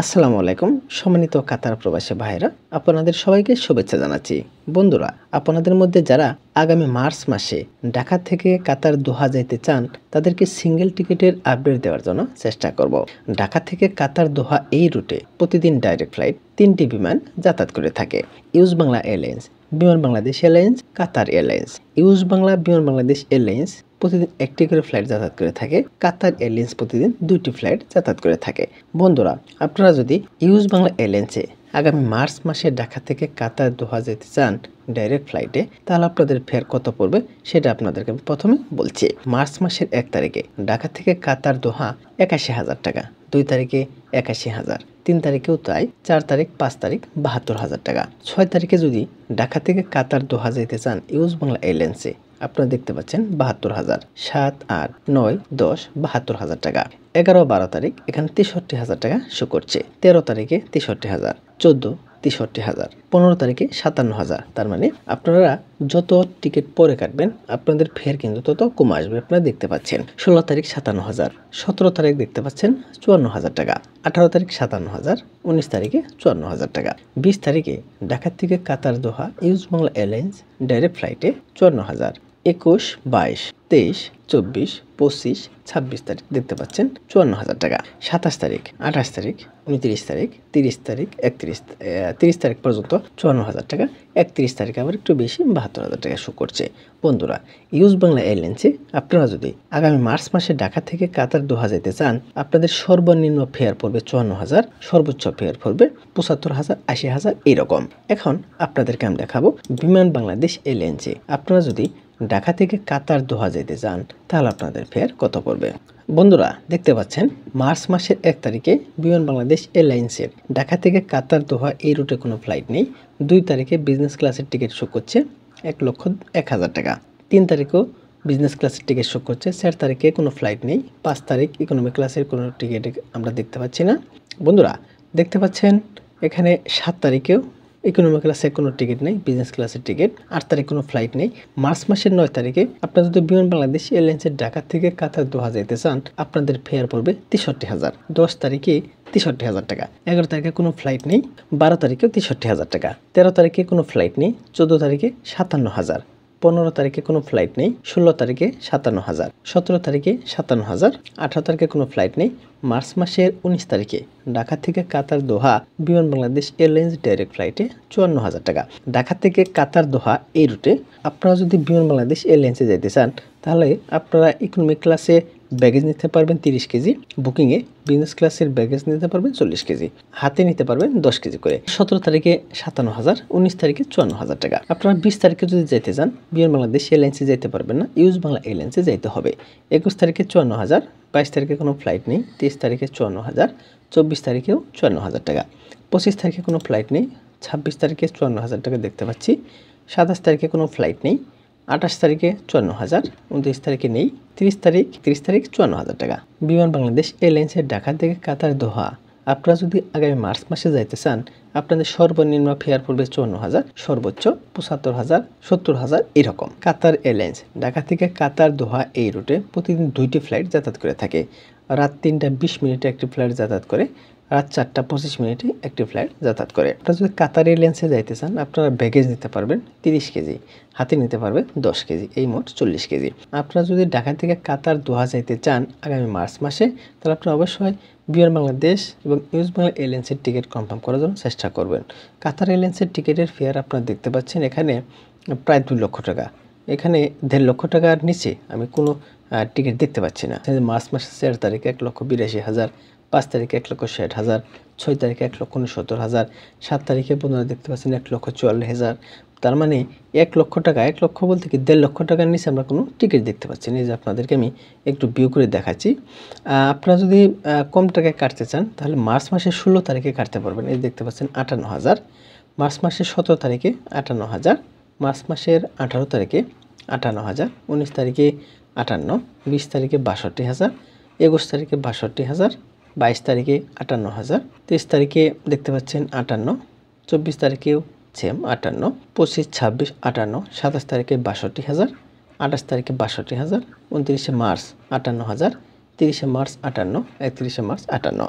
আসসালামু আলাইকুম সম্মানিত কাতার প্রবাসী ভাইরা, আপনাদের সবাইকে শুভেচ্ছা জানাচ্ছি। বন্ধুরা, আপনাদের মধ্যে যারা আগামী মার্চ মাসে ঢাকা থেকে কাতার দোহা যাইতে চান তাদেরকে সিঙ্গেল টিকিটের আপডেট দেওয়ার জন্য চেষ্টা করব। ঢাকা থেকে কাতার দোহা এই রুটে প্রতিদিন ডাইরেক্ট ফ্লাইট 3টি বিমান যাতায়াত করে থাকে। ইউজ বাংলা এয়ারলাইন্স, বিমান বাংলাদেশ এয়ারলাইন্স, কাতার এয়ারলাইন্স। ইউজ বাংলা, বিমান বাংলাদেশ এয়ারলাইন্স প্রতিদিন একটি করে ফ্লাইট যাতায়াত করে থাকে। কাতার এয়ারলাইন্স প্রতিদিন 2টি ফ্লাইট যাতায়াত করে থাকে। বন্ধুরা, আপনারা যদি ইউজ বাংলা এয়ারলাইন্সে আগামী মার্চ মাসে ঢাকা থেকে কাতার দোহা যেতে চান ডাইরেক্ট ফ্লাইটে, তাহলে আপনাদের ফেয়ার কত পড়বে সেটা আপনাদেরকে আমি প্রথমে বলছি। মার্চ মাসের 1 তারিখে ঢাকা থেকে কাতার দোহা 81,000 টাকা, 2 তারিখে 81,000, 3 তারিখেও তাই, 4 তারিখ 5 তারিখ 72,000 টাকা। 6 তারিখে যদি ঢাকা থেকে কাতার দোহা যেতে চান ইউজ বাংলা এয়ারলাইন্সে, আপনারা দেখতে পাচ্ছেন 72,000, 7, 8, 9, 10 72,000 টাকা। 11, 12 তারিখ এখানে 63,000 টাকা শো করছে। 13 তারিখে 63,000, 14 63,000, 15 তারিখে 57,000। তার মানে আপনারা যত টিকিট পরে কাটবেন আপনাদের ফেয়ার কিন্তু তত কমে আসবে। আপনারা দেখতে পাচ্ছেন 16 তারিখ 57,000, 17 তারিখ দেখতে পাচ্ছেন 54,000 টাকা, 18 তারিখ 57,000, 19 তারিখে 54,000 টাকা। 20 তারিখে ঢাকা থেকে কাতার দোহা ইউজ বাংলা এয়ারলাইন্স ডাইরেক্ট ফ্লাইটে 54,000, 21, 22, 23, 24, 25, 26 তারিখ দেখতে পাচ্ছেন 54,000 টাকা। 27 তারিখ, 28 তারিখ, 29 তারিখ, 30 তারিখ, 30 তারিখ পর্যন্ত 54,000 টাকা। 31 তারিখে আবার একটু বেশি 72,000 টাকা শো করছে। বন্ধুরা, ইউজ বাংলা এয়ারলাইন্সে আপনারা যদি আগামী মার্চ মাসে ঢাকা থেকে কাতার দোহা যেতে চান, আপনাদের সর্বনিম্ন ফেয়ার পড়বে 54,000, সর্বোচ্চ ফেয়ার পড়বে 75,000, 80,000 এইরকম। এখন আপনাদেরকে আমি দেখাবো বিমান বাংলাদেশ এয়ারলাইন্সে আপনারা যদি ঢাকা থেকে কাতার দোহা যেতে চান তাহলে আপনাদের ফেয়ার কত পড়বে। বন্ধুরা, দেখতে পাচ্ছেন মার্চ মাসের 1 তারিখে বিমান বাংলাদেশ এয়ারলাইন্সের ঢাকা থেকে কাতার দোহা এই রুটে কোনো ফ্লাইট নেই। 2 তারিখে বিজনেস ক্লাসের টিকিট শো করছে 1,01,000 টাকা। 3 তারিখেও বিজনেস ক্লাসের টিকিট শো করছে। 4 তারিখে কোনো ফ্লাইট নেই। 5 তারিখ ইকোনমি ক্লাসের কোনো টিকিট আমরা দেখতে পাচ্ছি না। বন্ধুরা, দেখতে পাচ্ছেন এখানে 7 তারিখেও ইকোনমি ক্লাসের কোনো টিকিট নেই, বিজনেস ক্লাসের টিকিট। 8 তারিখ কোনো ফ্লাইট নেই। মার্চ মাসের 9 তারিখে আপনারা যদি বিমান বাংলাদেশ এয়ারলাইন্সের ঢাকা থেকে কাতার দোহা যেতে চান আপনাদের ফেয়ার পড়বে 63,000। 10 তারিখে 63,000 টাকা। 11 তারিখে কোনো ফ্লাইট নেই। 12 তারিখেও 63,000 টাকা। 13 তারিখে কোনো ফ্লাইট নেই। 14 তারিখে 57,000। 15 তারিখে কোনো ফ্লাইট নেই। 16 তারিখে 57,000। 17 তারিখে 57,000। 18 তারিখে কোনো ফ্লাইট নেই। মার্চ মাসের 19 তারিখে ঢাকা থেকে কাতার দোহা বিমান বাংলাদেশ এয়ারলাইন্স ডাইরেক্ট ফ্লাইটে 54,000 টাকা। ঢাকা থেকে কাতার দোহা এই রুটে আপনারা যদি বিমান বাংলাদেশ এয়ারলাইন্সে যেতে চান তাহলে আপনারা ইকোনমি ক্লাসে ব্যাগেজ নিতে পারবেন 30 কেজি, বুকিংয়ে বিজনেস ক্লাসের ব্যাগেজ নিতে পারবেন 40 কেজি, হাতে নিতে পারবেন 10 কেজি করে। 17 তারিখে 57,000, 19 তারিখে 54,000 টাকা। আপনারা 20 তারিখে যদি যেতে চান বিমান বাংলাদেশ এয়ারলাইন্সে যেতে পারবেন না, ইউজ বাংলা এয়ারলাইন্সে যেতে হবে। 21 তারিখে 54,000, 22 তারিখে কোনো ফ্লাইট নেই। 23 তারিখে 54,000, 24 তারিখেও 54,000 টাকা। 25 তারিখে কোনো ফ্লাইট নেই। 26 তারিখে 54,000 টাকা দেখতে পাচ্ছি। 27 তারিখে কোনো ফ্লাইট নেই। 28 তারিখে 54,000, 29 তারিখে নেই। 30 তারিখ 54,000 টাকা। বিমান বাংলাদেশ এয়ারলাইন্সের ঢাকা থেকে কাতার দোহা আপনারা যদি আগামী মার্চ মাসে যাইতে চান আপনাদের সর্বনিম্ন ফেয়ার পড়বে 54,000, সর্বোচ্চ 75,000, 70,000 এরকম। কাতার এয়ারলাইন্স ঢাকা থেকে কাতার দোহা এই রুটে প্রতিদিন 2টি ফ্লাইট যাতায়াত করে থাকে। রাত 3টা 20 মিনিটে একটি ফ্লাইট যাতায়াত করে, রাত 4টা 25 মিনিটে একটি ফ্লাইট যাতায়াত করে। আপনারা যদি কাতার এয়ারলাইন্সে যাইতে চান আপনারা ব্যাগেজ নিতে পারবেন 30 কেজি, হাতে নিতে পারবেন 10 কেজি, এই মোট 40 কেজি। আপনারা যদি ঢাকা থেকে কাতার দোহা যাইতে চান আগামী মার্চ মাসে তাহলে আপনারা অবশ্যই বিমান বাংলাদেশ এবং ইউজ বাংলা এয়ারলাইন্সের টিকিট কনফার্ম করার জন্য চেষ্টা করবেন। কাতার এয়ারলাইন্সের টিকিটের ফেয়ার আপনারা দেখতে পাচ্ছেন এখানে প্রায় 2 লক্ষ টাকা। এখানে 1.5 লক্ষ টাকার নিচে আমি কোনো টিকিট দেখতে পাচ্ছি না। মার্চ মাসের 4 তারিখে 1,82,000, 5 তারিখে 1,60,000, 6 তারিখে 1,69,000, 7 তারিখে আপনারা দেখতে পাচ্ছেন 1,44,000। তার মানে 1 লক্ষ টাকা, 1 লক্ষ বলতে কি 1.5 লক্ষ টাকার নিচে আমরা কোনো টিকিট দেখতে পাচ্ছি না। এই যে আপনাদেরকে আমি একটু ভিউ করে দেখাচ্ছি। আপনারা যদি কম টাকায় কাটতে চান তাহলে মার্চ মাসের 16 তারিখে কাটতে পারবেন। এই দেখতে পাচ্ছেন 58,000। মার্চ মাসের 17 তারিখে 58,000, মার্চ মাসের 18 তারিখে 58,000, 19 তারিখে 58, 20 তারিখে 62,000, 21 তারিখে 62,000, 22 তারিখে 58,000, 23 তারিখে দেখতে পাচ্ছেন 58, 24 তারিখেও সেম 58, 25, 26, 58, 27 তারিখে 62,000, 28 তারিখে 62,000, 29 মার্চ 58,000, 30 মার্চ 58, 31 মার্চ 58।